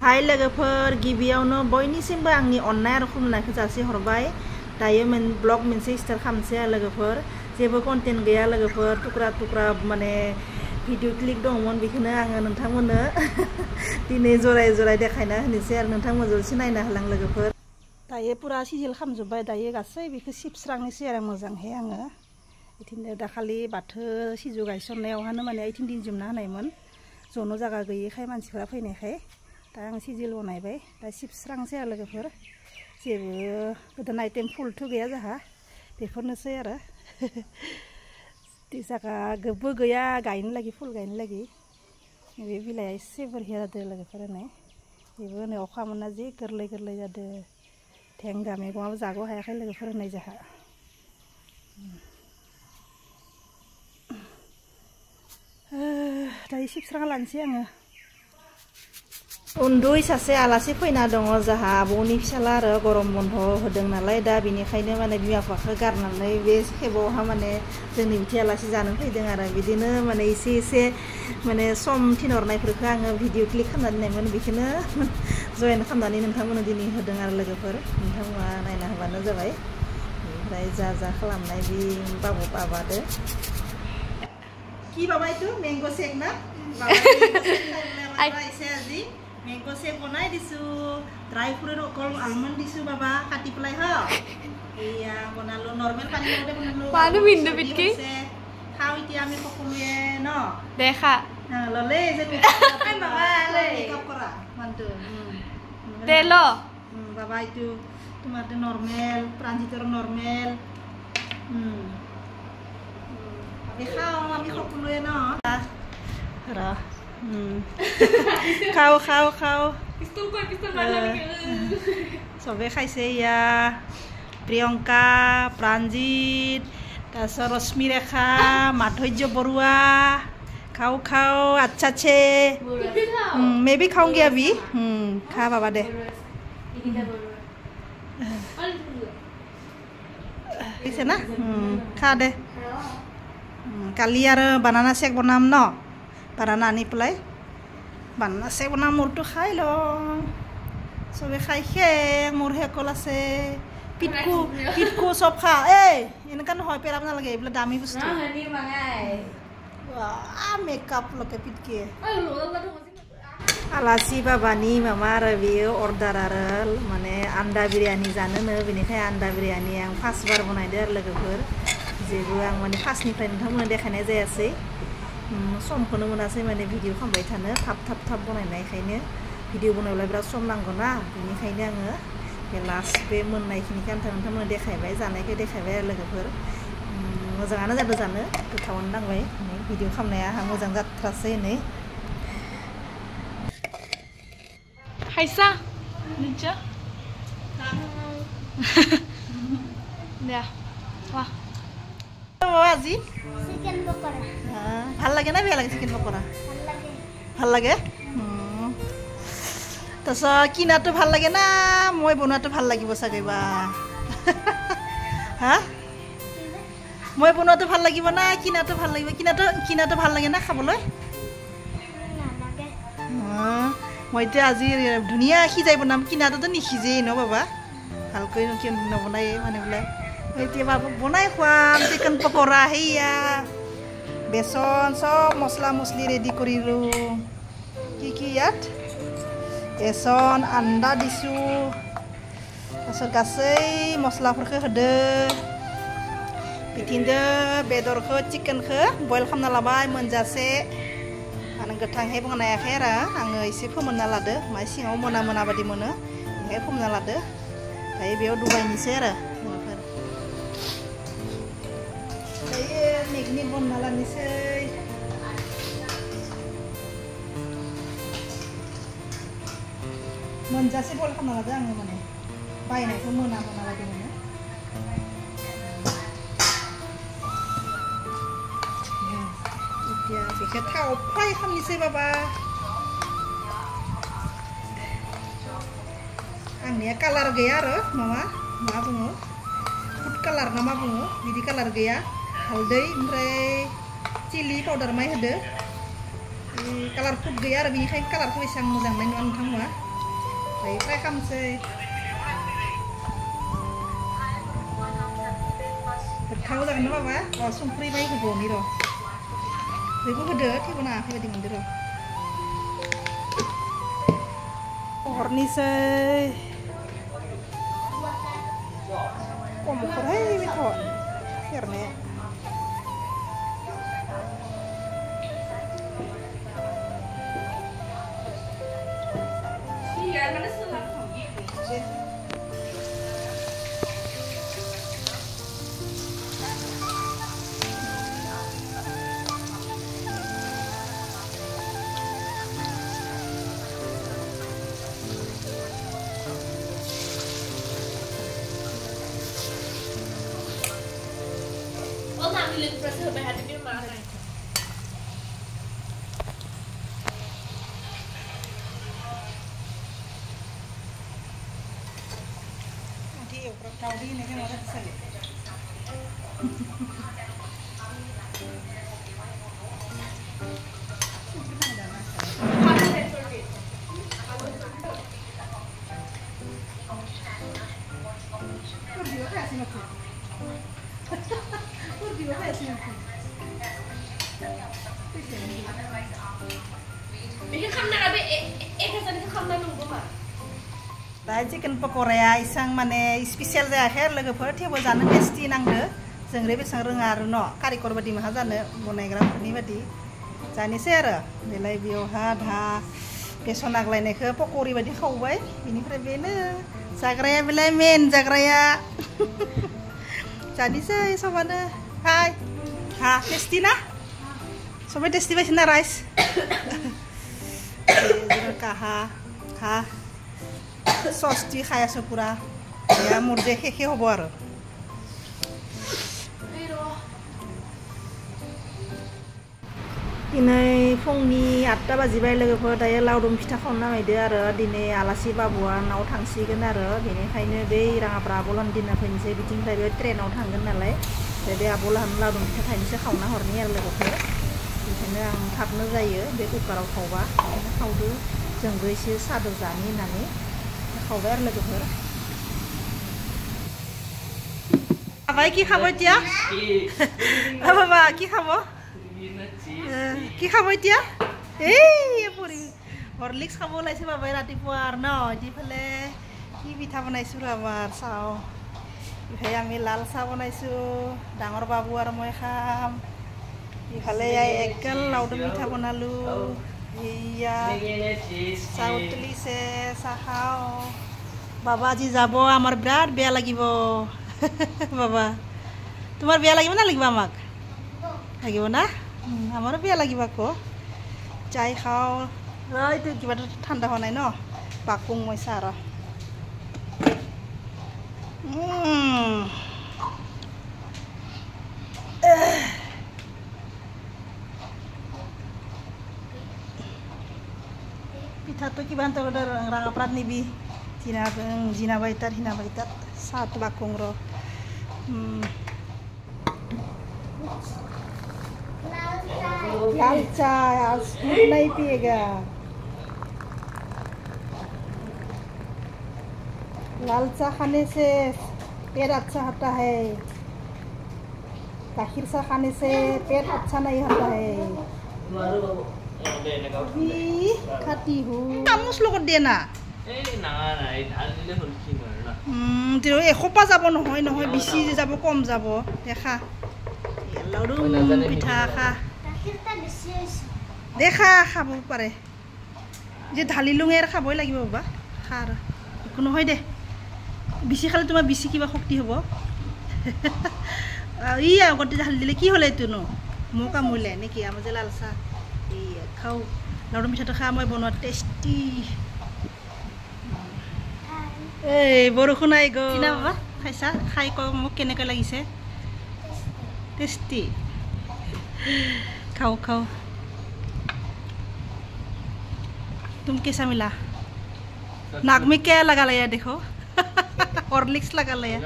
हाय लोगोफोर गिबियावनो बयनिसिमबो आंनि अननाय आरो खुलुमनायखौ जासिहरबाय दायो ब्लग मोनसे स्टार्ट खालामसै लोगोफोर जेबो कन्टेन्ट गैया लोगोफोर टुक्रा टुक्रा माने भिडिअ क्लिप दंमोन बेखौनो आङो नोंथांमोननो दिनै जराय जराय देखायना होनोसै आरो नोंथांमोन जलसे नायनो हालां लोगोफोर दायो पुरा सिजिल खालामजोब्बाय दायो गासै बेखौ सिबस्रांनोसै आरो मोजांहाय आङो बिदिनो दाखालि बाथौ सिजौ गायसननायावहानो माने 18 दिन जोबना होनायमोन जनो जागा गैयैखाय मानसिफोरा फैनायखाय दा आं सिजिल बनायबाय दा सिबस्रांसै आरो लोगोफोर जेबो गोदान आइटेम फुलथ' गैया जोंहा बेफोरनोसै आरो जागा गोबो गैया गायनो लागि फुल गायनो लागि बे बिलाइया एसे बरहिया जादों लोगोफोर होनाय बेबो नै अखा मोनना जि गोरलै गोरलै जादों थेंगा मैगङाबो जाग' हायाखै लोगोफोर होनाय जोंहा दायो सिबस्रांना लानोसै आङो उन्दुय सासे आलासि फैना दङ जाहा आब'नि फिसाला आरो गरम बन्द होदों नालाय दा बिनिखायनो माने बिमा बिफाखौ गारनानै बे खेबावहा माने जोंनि बिथि आलासि जानो फैदों आरो बिदिनो माने एसे माने सम थिनहरनायफोरखौ आङो भिडिअ क्लिक खालामना दोननायमोन बेखौनो जयन खालामनानै नोंथांमोननो दिनै होदों आरो लोगोफोर नोंथांमोना नायना होबानो जाबाय ओमफ्राय जा खालामनाय बे बाबादो কি বাবা itu mango shake না বাবা এসে আজি mango shake বনাই দিছো ড্রাই ফ্রুট অকল আলমন্ড দিছো বাবা কাটি পেলাই হ ইয়া বনালো নরমাল পানি মতে বনালো পানি বিন্দু বিটকি খাও এতিয়া আমি সকলোৱে ন দেখা ললে যে বাবা লৈ মেকআপ কৰা মানটো তেলো বাবা itu তোমাৰটো নৰমাল প্ৰাঞ্জিতৰ নৰমাল খাও আমি সকলোৱে ন খাও চবে খাইছে ইয়া প্ৰিয়ংকা প্ৰাঞ্জিত তাৰপিছত ৰশ্মিৰেখা মাধুৰ্য বৰুৱা খাও আচ্ছা ছে मैं भी खाऊंगी अभी खा बाबा दे दिसे ना खा दे কালি আৰু বানানা শেক বনাম ন বানানা আনি পেলাই বানানা শেক বনাম মোৰটো খাই ল চবে খাই শেষ মোৰ হেকল আছে পিটকু চব খা এনেকুৱা নহয় পেলাব নালাগে এইবিলাক দামী বস্তু মেকআপ লগে পিটকে आलासि बाबानि मामा आरो बेयो अर्डार आरो माने आन्डा बिरियानि जानोनो बेनिखाय आन्डा बिरियानि आं फार्स्ट बार बनायदो आरो लोगोफोर जेबो आं माने फार्स्टनिफ्राय नोंथांमोननो देखायनाय जायासै समखौनो मोनासै माने भिडिअ खालामबाय थानो थाब बनायनायखायनो भिडिअ बनायब्ला बिराद सम नांगौ ना बेनिखायनो आङो बे लास्ट बे मोननायखिनिखौ नोंथांमोननो देखायबाय जानायखौ देखायबाय आरो लोगोफोर मोजाङानो जादों जानो गोथावानो नांबाय भिडिअ खालामनाया आंहा मोजां जाथ्रासै नै Haisa, ninja. Ya, wah. Apa আজি? Chicken pakora. ভাল লাগে না বেয়া লাগে চিকেন পকৰা? ভাল লাগে। তছ কিনাটো ভাল লাগে না মই বনোৱাটো ভাল লাগিব চাগে বা? হা? মই বনোৱাটো ভাল লাগিব না কিনাটো ভাল লাগিব? কিনাটো ভাল লাগে না খাবলৈ? নালাগে। মইতো আজি ধুনীয়া সিজাই বনাম কিনাটোতো নিসিজেই ন বাবা ভালকৈ নবনাই মানে বোলে এতিয়া বাবু বনাই খুৱাম চিকেন পকৰা সেয়া বেচন চব মছলা মছলি ৰেডি কৰিলোঁ কি ইয়াত বেচন আন্দা দিছোঁ তাৰপিছত গাसै মছলাफोरखौ होदो बिदिनो बेदरखौ चिकेनखौ बयल खालामना लाबाय मोनजासे आं गोथांहाय बनायाखै आरो आङो एसे फोमोनना लादो मा सिङाव मोना बादि मोनो बेहाय फोमोनना लादो दायो बेयाव डुबायनोसै आरो दायो मेगनि बनना लानोसै मोनजासे बयल खालामना लादो आङो माने बायनायखौ मोना बादि मोनो बेखौ थाव फ्राय खालामनोसै बाबा आंनिया कालार गैया आरो मा बुङो फुड कालार ना मा बुङो बिदि कालार गैया हालदै ओमफ्राय चिलि पाउडार माय होदो कालार फुड गैया आरो बेनिखायनो कालारखौ एसेबां मोजां मोननाय नङा नोंथांमोना खामसै गोथाव जागोन ना बाबा संख्रि बाय होबावनि र' बेखौ होदो थेवबो नाङाखै बायदि मोनदो र' हरनिसै खमखौहाय बेथ' सेरनाया Daudi ini kan orang sekali. दा चिकेन पक'राया इसां माने स्पेशल जायाखै आरो लोगोफोर थेवबो जानो टेस्टि नांदो जोंरे बेसां रोङा आरो न' कारिकर बादि माहा जानो बनायग्राफोरनि बादि जानोसै आरो बेलाय बेयावहा धा बेसन आग्लायनायखौ पक'रि बादि खावबाय बेनिफ्राय बेनो जाग्राया बेलाय मेन जाग्राया जानोसै सबानो हाय हा टेस्टि ना सबाय टेस्टि बायसिना राइस काहा हा सस दी खायासो पुरा या मुरजे हेखे हबो आरो दिनै फुंनि 8टा बाजिबाय लोगोफोर दायो लावदुम फिथा खावनो नामायदो आरो दिनै आलासि बाबुआ नाव थांसिगोन आरो बेनिखायनो बै राङाफ्रा आब'लान दिना फैनोसै बिथिंनिफ्राय बे ट्रेनाव थांगोन नालाय बे आब'लान लावदुम फिथा थाइनैसो खावना हरनि आरो लोगोफोर बेखायनो आं थाबनो जायो बे कुकाराव खावबा बेखायनो खावदो जोंबो एसे सादो जानि होननानै खावबाय आरो लोगोफोर बाबाय কি খাব এতিয়া বাবা কি খাব কি খাব এতিয়া এই পৰি হৰলিক্স খাব লাইছে বাবাই ৰাতিপুৱা আৰু ন ইফালে কি পিঠা বনাইছো আমাৰ চাও ইফালে আমি লাল চাহ বনাইছো ডাঙৰ বাবু আৰু মই খাম ইফালে একগাল লাউডুম পিঠা বনালো ইয়া চাহ উতলিছে চাহ খাও বাবা আজি যাব আমাৰ বিৰাট বেয়া লাগিব বাবা তোমাৰ বেয়া লাগিব না লাগিব আমাক লাগিব না আমাৰো বেয়া লাগিব আকৌ চাই খাও এইটো কিবা ঠাণ্ডা হোৱা নাই ন পাকুং মই চাহ আৰু পিঠাটো কিবা ৰাঙাপাৰাত নিবি জিনা বাইতাত হিনা বাইতাত চাহটো বাকুং ৰ लाल चाय आज दूध नहीं पिएगा लाल चाय खाने से पेट अच्छा होता है गाखिर चाय खाने से पेट अच्छा नहीं होता है खाती हूँ तामुस লগত দিয়ে না এসোপা যাব নহয় নহয় বেছি যাব কম যাব দেখা লাউডুম পিঠা খা দেখা খাব পাৰে যে ঢালিলুঙে আৰু খাবই লাগিব বাবা খা আৰু একো নহয় দে বেছি খালে তোমাৰ বেছি কিবা শক্তি হ'ব ই আগতে ঢালি দিলে কি হ'লে এইটো নো মোক কামুৰিলে নেকি আমাৰ যে লাল চাহ এই খাওঁ লাউডুম পিঠাটো খা মই বনোৱা টেষ্টি এই বৰষুণ আহি গ'ল কিনা বাবা খাইছা খাই ক মোক কেনেকৈ লাগিছে टेस्टी खाओ खाओ तुम कैसा मिला नाक में क्या लगा लिया देखो हॉर्लिक्स लगा लिया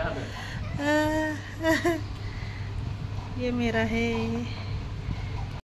ये मेरा है